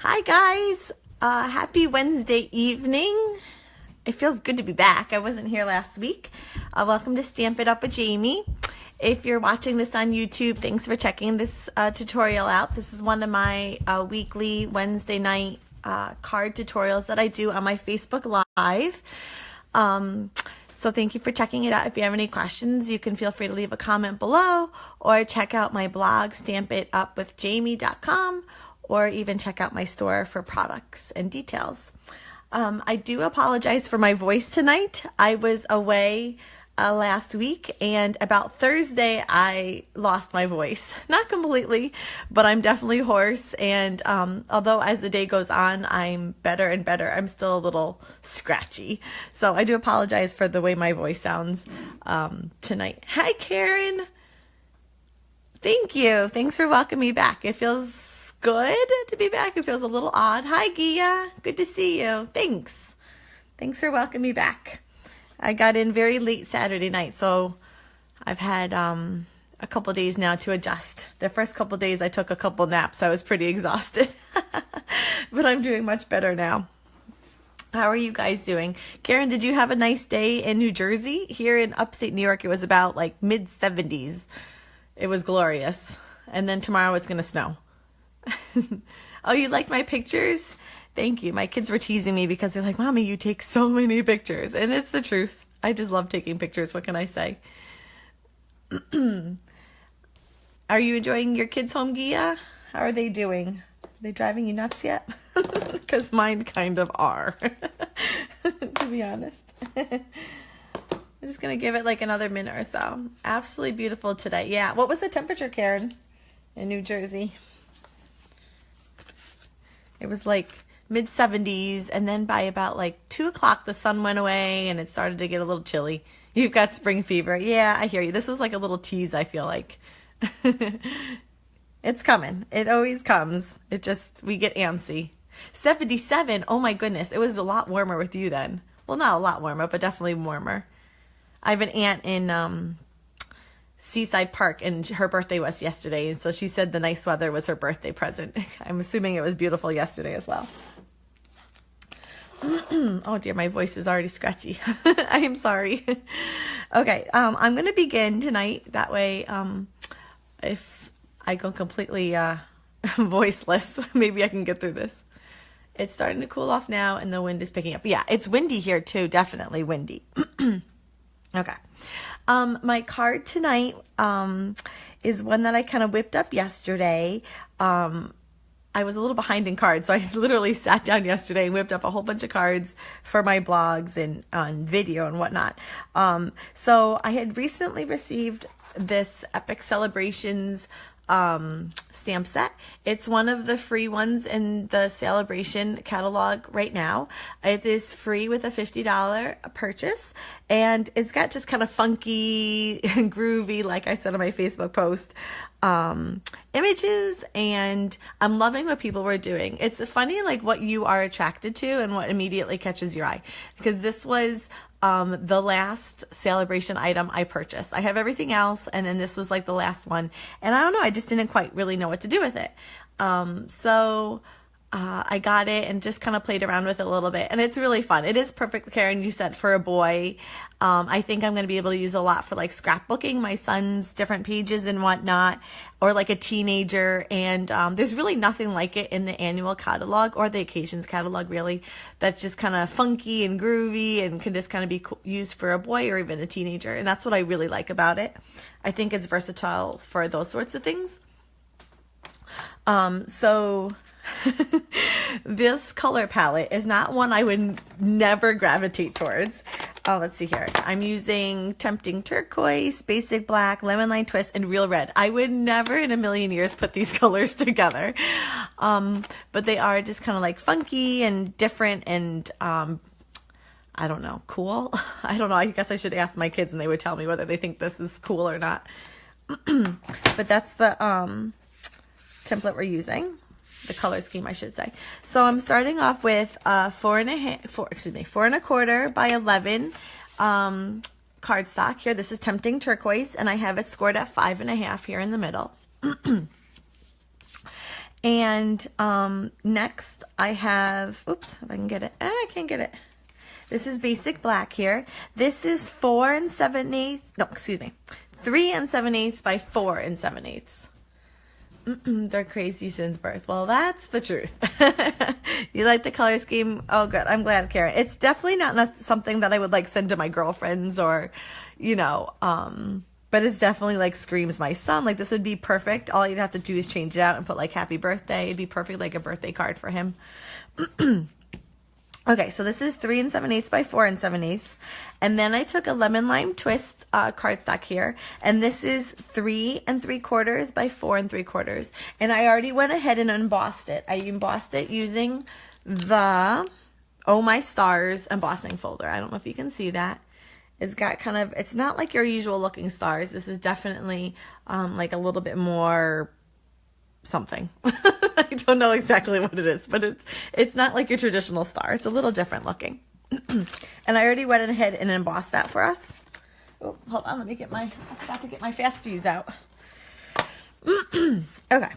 Hi guys, happy Wednesday evening. It feels good to be back. I wasn't here last week. Welcome to Stamp It Up with Jaimie. If you're watching this on YouTube, thanks for checking this tutorial out. This is one of my weekly Wednesday night card tutorials that I do on my Facebook Live. So thank you for checking it out. If you have any questions, you can feel free to leave a comment below or check out my blog, stampitupwithjaimie.com, or even check out my store for products and details. I do apologize for my voice tonight. I was away last week, and about Thursday I lost my voice. Not completely, but I'm definitely hoarse, and although as the day goes on I'm better and better, I'm still a little scratchy. So I do apologize for the way my voice sounds tonight. Hi Karen. Thank you. Thanks for welcoming me back. It feels good to be back. It feels a little odd. Hi Gia. Good to see you. Thanks for welcoming me back. I got in very late Saturday night, so I've had a couple days now to adjust. The first couple days I took a couple naps. I was pretty exhausted, but I'm doing much better now. How are you guys doing? Karen, did you have a nice day in New Jersey? Here in upstate New York, it was about like mid-70s. It was glorious. And then tomorrow it's going to snow. Oh, you liked my pictures? Thank you. My kids were teasing me because they're like, Mommy, you take so many pictures. And it's the truth. I just love taking pictures. What can I say? Are you enjoying your kids' home, Gia? How are they doing? Are they driving you nuts yet? Because mine kind of are, to be honest. I'm just going to give it like another minute or so. Absolutely beautiful today. Yeah. What was the temperature, Karen, in New Jersey? It was like mid-70s, and then by about like 2 o'clock the sun went away and it started to get a little chilly. You've got spring fever. Yeah, I hear you. This was like a little tease, I feel like. It's coming. It always comes. It just, we get antsy. 77. Oh my goodness. It was a lot warmer with you then. Well, not a lot warmer, but definitely warmer. I have an aunt in Seaside Park, and her birthday was yesterday, and so she said the nice weather was her birthday present. I'm assuming it was beautiful yesterday as well. Oh dear, my voice is already scratchy. I am sorry. Okay, I'm going to begin tonight. That way, if I go completely voiceless, maybe I can get through this. It's starting to cool off now, and the wind is picking up. Yeah, it's windy here too, definitely windy. Okay. My card tonight is one that I kind of whipped up yesterday. I was a little behind in cards, so I literally sat down yesterday and whipped up a whole bunch of cards for my blogs and on video and whatnot. So I had recently received this Epic Celebrations stamp set. It's one of the free ones in the Sale-a-bration catalog right now. It is free with a $50 purchase, and it's got just kind of funky and groovy, like I said on my Facebook post, images, and I'm loving what people were doing. It's funny like what you are attracted to and what immediately catches your eye, because this was the last Sale-a-bration item I purchased. I have everything else, and then this was like the last one, and I don't know, I just didn't quite really know what to do with it. So I got it and just kind of played around with it a little bit, and it's really fun. It is perfect, Karen, you said, for a boy. I think I'm going to be able to use a lot for like scrapbooking my son's different pages and whatnot, or like a teenager. And there's really nothing like it in the annual catalog or the occasions catalog, really, that's just kind of funky and groovy and can just kind of be used for a boy or even a teenager. And that's what I really like about it. I think it's versatile for those sorts of things. So this color palette is not one I would never gravitate towards. Let's see here. I'm using Tempting Turquoise, Basic Black, Lemon Lime Twist, and Real Red. I would never in a million years put these colors together. But they are just kind of like funky and different and I don't know, cool. I don't know. I guess I should ask my kids and they would tell me whether they think this is cool or not. But that's the template we're using. The color scheme, I should say. So I'm starting off with 4¼ by 11 cardstock here. This is Tempting Turquoise, and I have it scored at 5½ here in the middle. And next I have, oops, if I can get it. I can't get it. This is basic black here. This is 4 7/8, no, excuse me, 3 7/8 by 4 7/8. They're crazy since birth. Well, that's the truth. You like the color scheme? Oh, good. I'm glad, Karen. It's definitely not something that I would like send to my girlfriends or, you know, but it's definitely like screams my son. Like this would be perfect. All you'd have to do is change it out and put like happy birthday. It'd be perfect, like a birthday card for him. Okay, so this is 3 7/8 by 4 7/8. And then I took a lemon lime twist cardstock here. And this is 3 3/4 by 4 3/4. And I already went ahead and embossed it. I embossed it using the Oh My Stars embossing folder. I don't know if you can see that. It's got kind of, it's not like your usual looking stars. This is definitely like a little bit more something. I don't know exactly what it is, but it's not like your traditional star. It's a little different looking. And I already went ahead and embossed that for us. Oh, hold on, let me get I forgot to get my fast fuse out. Okay.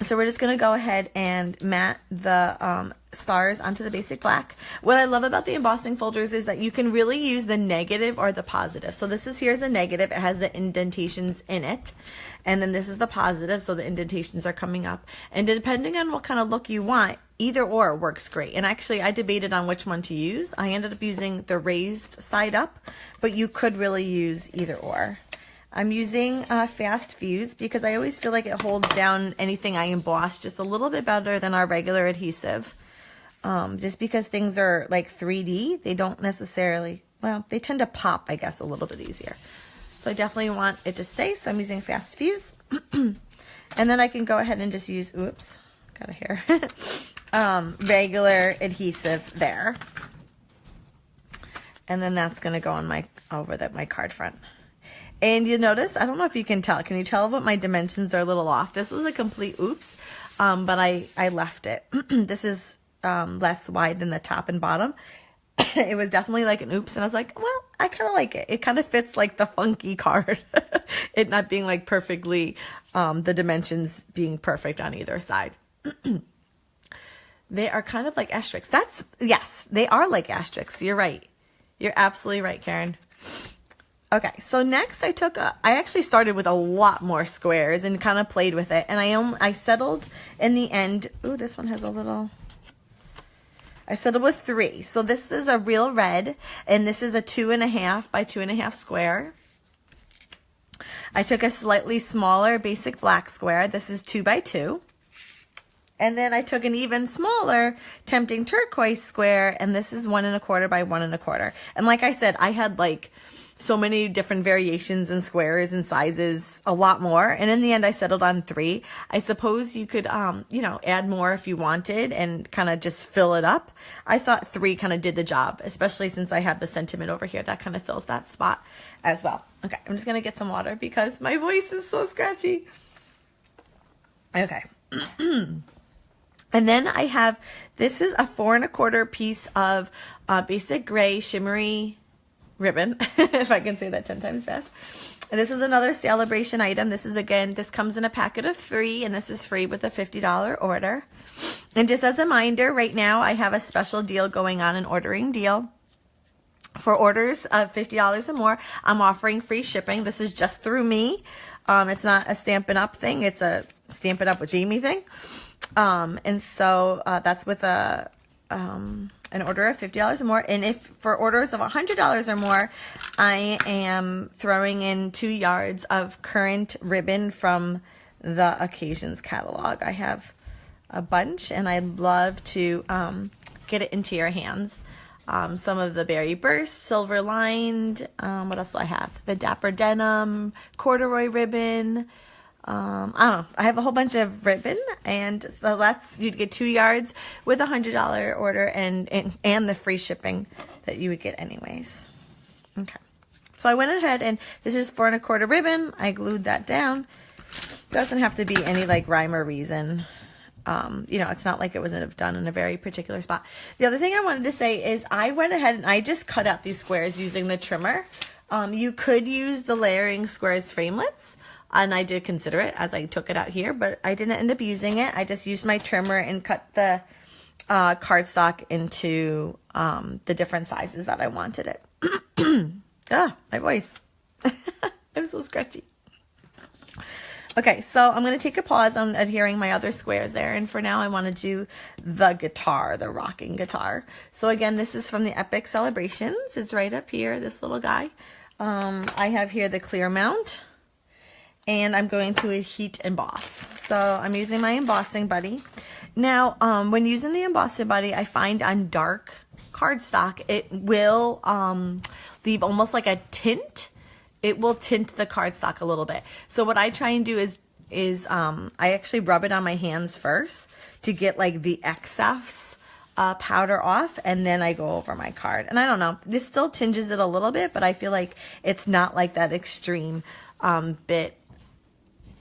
So we're just going to go ahead and mat the stars onto the basic black. What I love about the embossing folders is that you can really use the negative or the positive. So here's the negative. It has the indentations in it. And then this is the positive, so the indentations are coming up. And depending on what kind of look you want, either or works great. And actually, I debated on which one to use. I ended up using the raised side up, but you could really use either or. I'm using Fast Fuse because I always feel like it holds down anything I emboss just a little bit better than our regular adhesive. Just because things are like 3D, they don't necessarily, well, they tend to pop, I guess, a little bit easier. So I definitely want it to stay, so I'm using Fast Fuse. And then I can go ahead and just use, oops, got a hair, regular adhesive there. And then that's going to go on my card front. And you notice, I don't know if you can tell. Can you tell what my dimensions are a little off? This was a complete oops, but I left it. This is less wide than the top and bottom. It was definitely like an oops, and I was like, well, I kind of like it. It kind of fits like the funky card. It not being like perfectly, the dimensions being perfect on either side. They are kind of like asterisks. Yes, they are like asterisks. You're right. You're absolutely right, Karen. Okay, so next I actually started with a lot more squares and kind of played with it. And I settled in the end. Ooh, this one has a little... I settled with 3. So this is a real red, and this is a 2.5 by 2.5 square. I took a slightly smaller basic black square. This is 2 by 2. And then I took an even smaller tempting turquoise square, and this is 1.25 by 1.25. And like I said, I had like so many different variations and squares and sizes, a lot more. And in the end, I settled on 3. I suppose you could, add more if you wanted and kind of just fill it up. I thought 3 kind of did the job, especially since I have the sentiment over here. That kind of fills that spot as well. Okay, I'm just going to get some water because my voice is so scratchy. Okay. And then I have, this is a 4.25 piece of basic gray shimmery ribbon, if I can say that 10 times fast. And this is another Sale-a-bration item. This is, again, this comes in a packet of 3, and this is free with a $50 order. And just as a reminder, right now I have a special deal going on, an ordering deal. For orders of $50 or more, I'm offering free shipping. This is just through me. It's not a Stampin' Up thing. It's a Stamp It Up with Jaimie thing. And so that's with an order of $50 or more. And if for orders of $100 or more, I am throwing in 2 yards of current ribbon from the Occasions catalog. I have a bunch, and I'd love to get it into your hands. Some of the Berry Burst, silver lined, what else do I have? The Dapper Denim, corduroy ribbon. I don't know. I have a whole bunch of ribbon, and so you'd get 2 yards with a $100 order and the free shipping that you would get anyways. Okay. So I went ahead, and this is 4.25 ribbon. I glued that down. Doesn't have to be any like rhyme or reason. It's not like it wasn't done in a very particular spot. The other thing I wanted to say is I went ahead and I just cut out these squares using the trimmer. You could use the layering squares framelets. And I did consider it as I took it out here, but I didn't end up using it. I just used my trimmer and cut the cardstock into the different sizes that I wanted it. My voice. I'm so scratchy. Okay, so I'm going to take a pause on adhering my other squares there. And for now, I want to do the guitar, the rocking guitar. So again, this is from the Epic Celebrations. It's right up here, this little guy. I have here the clear mount. And I'm going to heat emboss. So I'm using my embossing buddy. Now, when using the embossing buddy, I find on dark cardstock, it will leave almost like a tint. It will tint the cardstock a little bit. So what I try and do is I actually rub it on my hands first to get like the excess powder off, and then I go over my card. And I don't know, this still tinges it a little bit, but I feel like it's not like that extreme bit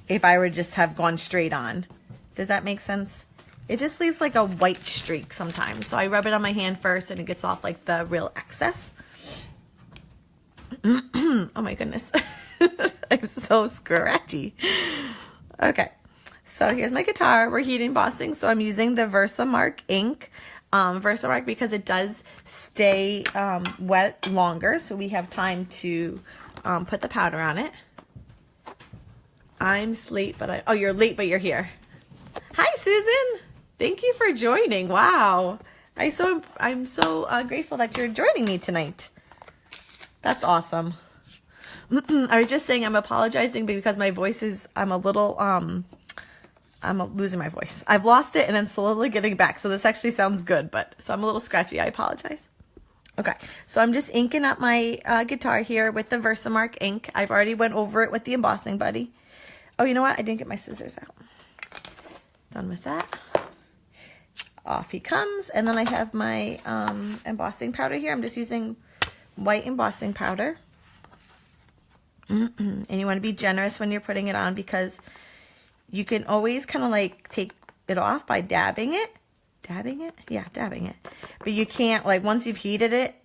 if I would just have gone straight on. Does that make sense? It just leaves like a white streak sometimes. So I rub it on my hand first and it gets off like the real excess. Oh my goodness. I'm so scratchy. Okay. So here's my guitar. We're heat embossing. So I'm using the Versamark ink. Versamark because it does stay wet longer. So we have time to put the powder on it. I'm late, but oh, you're late, but you're here. Hi, Susan. Thank you for joining. Wow. I'm so grateful that you're joining me tonight. That's awesome. I was just saying I'm apologizing because my voice is, I'm losing my voice. I've lost it and I'm slowly getting back. So this actually sounds good, but so I'm a little scratchy. I apologize. Okay, so I'm just inking up my guitar here with the Versamark ink. I've already went over it with the embossing buddy. Oh, you know what? I didn't get my scissors out. Done with that. Off he comes. And then I have my embossing powder here. I'm just using white embossing powder. And you want to be generous when you're putting it on because you can always kind of like take it off by dabbing it. Dabbing it? Yeah, dabbing it. But you can't, like, once you've heated it?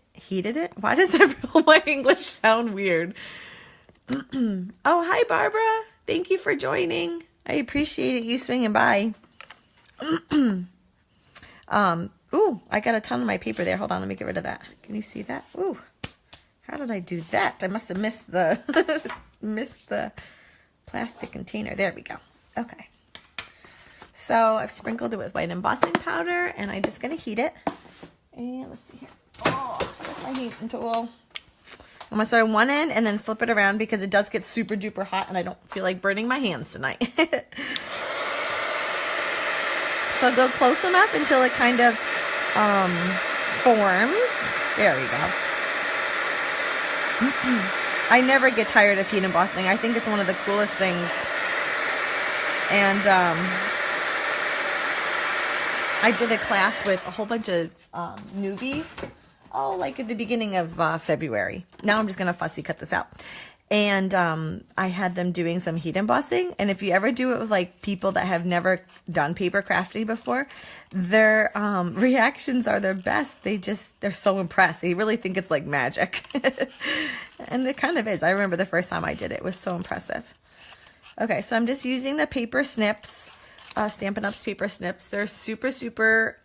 Why does all my English sound weird? Oh, hi, Barbara. Thank you for joining. I appreciate you swinging by. Ooh, I got a ton of my paper there. Hold on, let me get rid of that. Can you see that? Ooh, how did I do that? I must have missed the missed the plastic container. There we go. Okay. So I've sprinkled it with white embossing powder, and I'm just gonna heat it. And let's see here. Oh, there's my heating tool. I'm going to start on one end and then flip it around because it does get super duper hot and I don't feel like burning my hands tonight. So I'll go close enough until it kind of forms. There we go. I never get tired of heat embossing. I think it's one of the coolest things. And I did a class with a whole bunch of newbies. Oh, like at the beginning of February. Now I'm just going to fussy cut this out. And I had them doing some heat embossing. And if you ever do it with like people that have never done paper crafting before, their reactions are their best. They're so impressed. They really think it's like magic. And it kind of is. I remember the first time I did it. It was so impressive. Okay, so I'm just using the paper snips, Stampin' Up's paper snips. They're super, super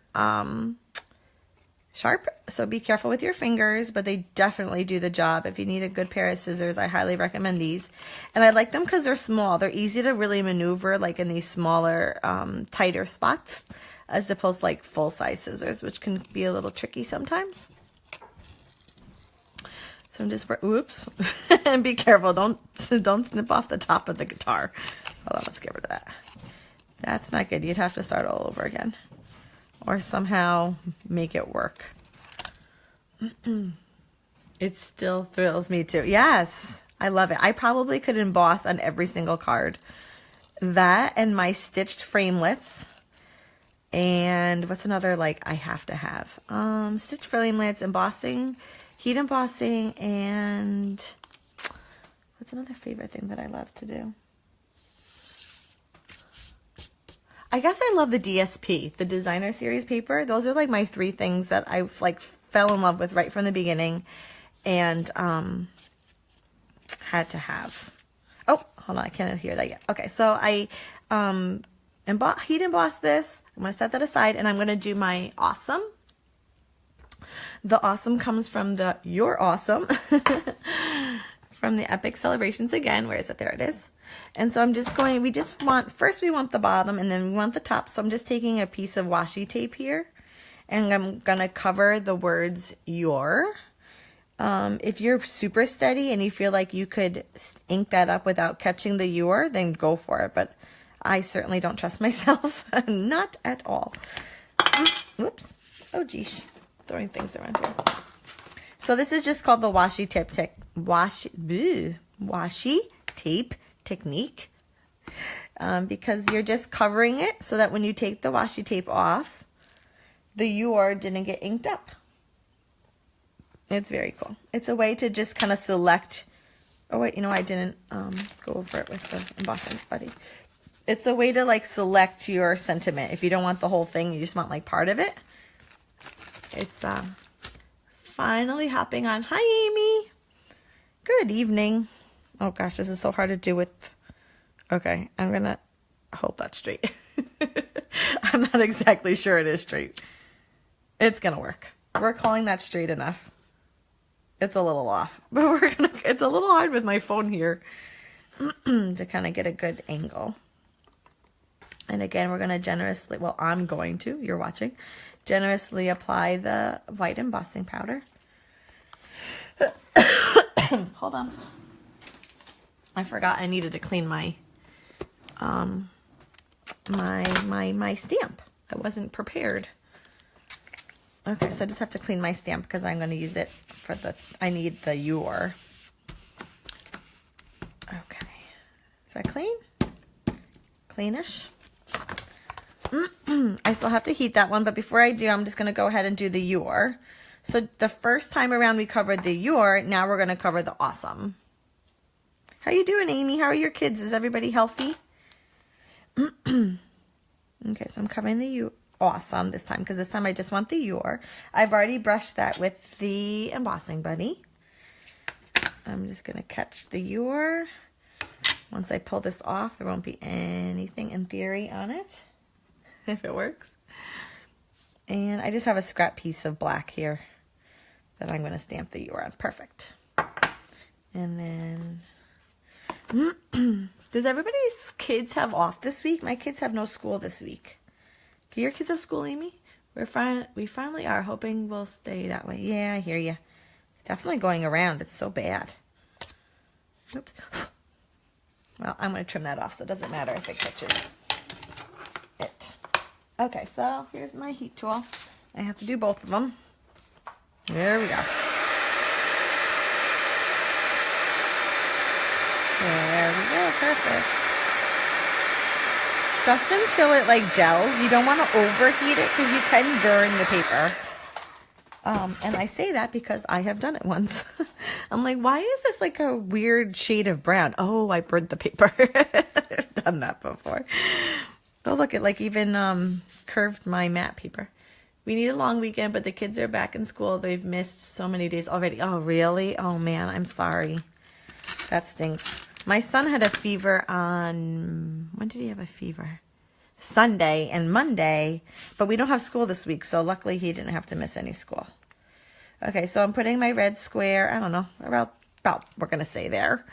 sharp, so be careful with your fingers, but they definitely do the job. If you need a good pair of scissors, I highly recommend these. And I like them because they're small. They're easy to really maneuver like in these smaller, tighter spots, as opposed to like full-size scissors, which can be a little tricky sometimes. So I'm just, oops, and be careful. Don't snip off the top of the guitar. Hold on, let's get rid of that. That's not good. You'd have to start all over again. Or somehow make it work. It still thrills me too. Yes, I love it. I probably could emboss on every single card. That and my stitched framelits. And what's another like I have to have? Stitched framelits, embossing, heat embossing, and what's another favorite thing that I love to do? I guess I love the DSP, the designer series paper. Those are like my three things that I like fell in love with right from the beginning and had to have. Oh, hold on, I can't hear that yet. Okay, so I heat emboss this. I'm going to set that aside, and I'm going to do my awesome. The awesome comes from the You're Awesome from the Epic Celebrations again. Where is it? There it is. And so I'm just going, first we want the bottom and then we want the top. So I'm just taking a piece of washi tape here and I'm going to cover the words your. If you're super steady and you feel like you could ink that up without catching the your, then go for it. But I certainly don't trust myself. Not at all. Oops. Oh, geesh. Throwing things around here. So this is just called the Washi Tape Technique. Because you're just covering it so that when you take the washi tape off, the your didn't get inked up. It's very cool. It's a way to just kind of select. Oh wait, you know, I didn't go over it with the embossing buddy. It's a way to like select your sentiment. If you don't want the whole thing, you just want like part of it. It's finally hopping on. Hi, Amy. Good evening. Oh gosh, this is so hard to do with. Okay, I'm gonna hope that's straight. I'm not exactly sure it is straight. It's gonna work. We're calling that straight enough. It's a little off, but it's a little hard with my phone here to kind of get a good angle. And again, we're gonna generously, well, I'm going to, you're watching, generously apply the white embossing powder. Hold on. I forgot I needed to clean my my stamp. I wasn't prepared. Okay, so I just have to clean my stamp because I'm going to use it for I need the your. Okay. Is that clean? Cleanish. I still have to heat that one, but before I do, I'm just going to go ahead and do the your. So the first time around we covered the your, now we're going to cover the awesome. How you doing, Amy? How are your kids? Is everybody healthy? Okay, so I'm covering the you awesome this time because this time I just want the your. I've already brushed that with the embossing buddy. I'm just going to catch the your. Once I pull this off, there won't be anything in theory on it, if it works. And I just have a scrap piece of black here that I'm going to stamp the your on. Perfect. And then, does everybody's kids have off this week? My kids have no school this week. Do your kids have school, Amy? We finally are hoping we'll stay that way. Yeah, I hear you. It's definitely going around. It's so bad. Oops. Well, I'm going to trim that off so it doesn't matter if it catches it. Okay, so here's my heat tool. I have to do both of them. There we go. There we go. Perfect. Just until it like gels. You don't want to overheat it because you can burn the paper. And I say that because I have done it once. I'm like, why is this like a weird shade of brown? Oh, I burned the paper. I've done that before. Oh, look, it like even curved my matte paper. We need a long weekend, but the kids are back in school. They've missed so many days already. Oh, really? Oh, man, I'm sorry. That stinks. My son had a fever on, when did he have a fever? Sunday and Monday, but we don't have school this week, so luckily he didn't have to miss any school. Okay, so I'm putting my red square, I don't know, about we're going to say there.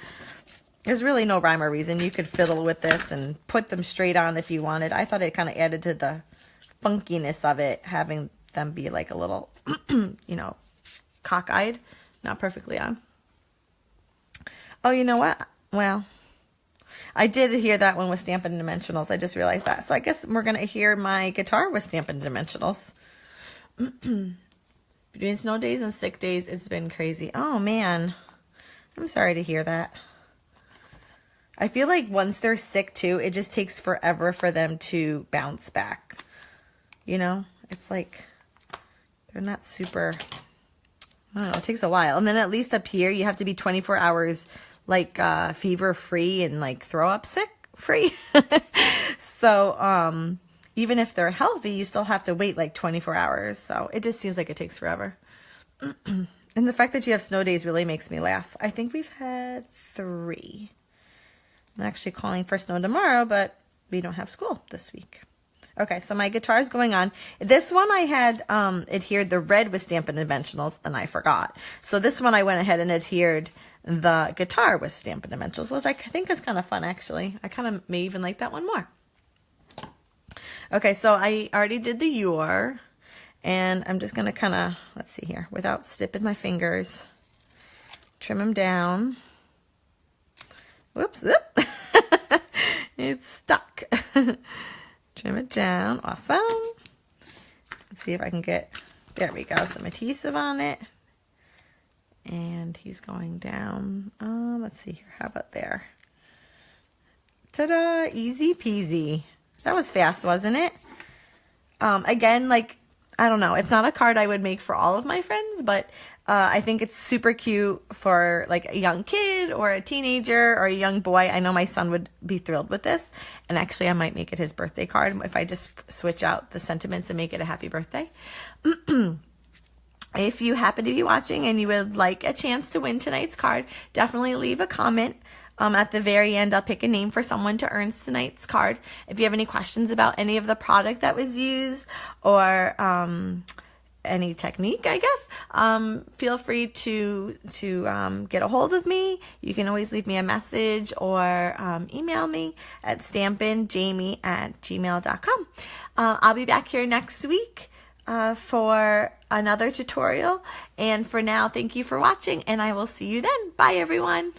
There's really no rhyme or reason. You could fiddle with this and put them straight on if you wanted. I thought it kind of added to the funkiness of it, having them be like a little, you know, cockeyed, not perfectly on. Oh, you know what? Well, I did hear that one with Stampin' Dimensionals. I just realized that. So I guess we're going to hear my guitar with Stampin' Dimensionals. Between snow days and sick days, it's been crazy. Oh, man. I'm sorry to hear that. I feel like once they're sick, too, it just takes forever for them to bounce back. You know? It's like they're not super... I don't know. It takes a while. And then at least up here, you have to be 24 hours... like fever free and like throw up sick free. So even if they're healthy, you still have to wait like 24 hours. So it just seems like it takes forever. And the fact that you have snow days really makes me laugh. I think we've had 3. I'm actually calling for snow tomorrow, but we don't have school this week. Okay, so my guitar is going on. This one I had adhered the red with Stampin' Dimensionals, and I forgot. So this one I went ahead and adhered the guitar with Stampin' Dimensionals, which I think is kind of fun, actually. I kind of may even like that one more. Okay, so I already did the your, and I'm just going to kind of, let's see here, without stipping my fingers, trim them down. Whoops, it's stuck. Trim it down. Awesome. Let's see if I can get, there we go, some adhesive on it. And he's going down. Let's see here. How about there? Ta-da! Easy peasy. That was fast, wasn't it? Again, like, I don't know. It's not a card I would make for all of my friends, but I think it's super cute for like a young kid or a teenager or a young boy. I know my son would be thrilled with this. And actually, I might make it his birthday card if I just switch out the sentiments and make it a happy birthday. If you happen to be watching and you would like a chance to win tonight's card, definitely leave a comment. At the very end, I'll pick a name for someone to earn tonight's card. If you have any questions about any of the product that was used or any technique, I guess, feel free to get a hold of me. You can always leave me a message or email me at stampinjaimie@gmail.com. I'll be back here next week for another tutorial. And for now, thank you for watching, and I will see you then. Bye, everyone.